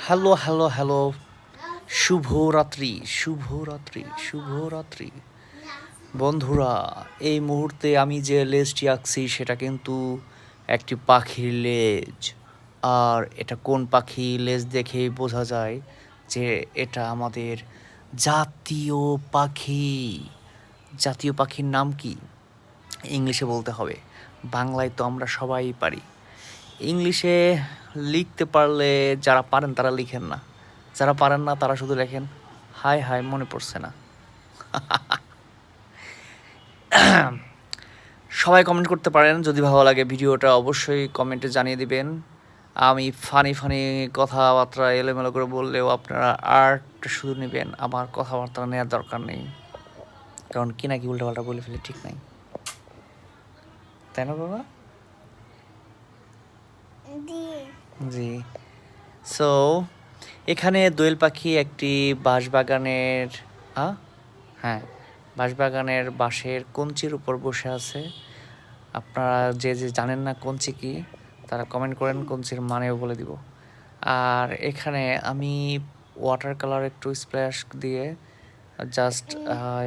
Hello hello hello, শুভরাত্রি শুভরাত্রি শুভরাত্রি বন্ধুরা। এই মুহূর্তে আমি যে লেজটি আঁকছি সেটা কিন্তু একটি পাখির লেজ। আর এটা কোন পাখি লেজ দেখেই বোঝা যায় যে এটা আমাদের জাতীয় পাখি। জাতীয় পাখির নাম কি? ইংলিশে বলতে হবে, বাংলায় তো আমরা সবাই পারি। ইংলিশে লিখতে পারলে যারা পারেন তারা লিখেন না, যারা পারেন না তারা শুধু লেখেন হাই হাই মনে পড়ছে না। সবাই কমেন্ট করতে পারেন, যদি ভালো লাগে ভিডিওটা অবশ্যই কমেন্টে জানিয়ে দিবেন। আমি ফানি ফানি কথাবার্তা এলোমেলো করে বললেও আপনারা আর্ট শুধু নেবেন, আমার কথাবার্তা নেওয়ার দরকার নেই, কারণ কি নাকি উল্টাপাল্টা বলে ফেলে ঠিক নাই, তাই না বাবা? জি। সো এখানে দোয়েল পাখি একটি বাঁশবাগানের আ হ্যাঁ, বাঁশবাগানের বাঁশের কঞ্চির উপর বসে আছে। আপনারা যে জানেন না কঞ্চি কি, তারা কমেন্ট করেন, কঞ্চির মানেও বলে দিব। আর এখানে আমি ওয়াটার কালার একটু স্প্ল্যাশ দিয়ে জাস্ট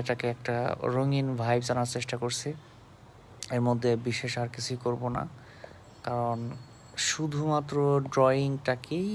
এটাকে একটা রঙিন ভাইবস আনার চেষ্টা করছি। এর মধ্যে বিশেষ আর কিছুই করব না, কারণ শুধুমাত্র ড্রয়িংটাকেই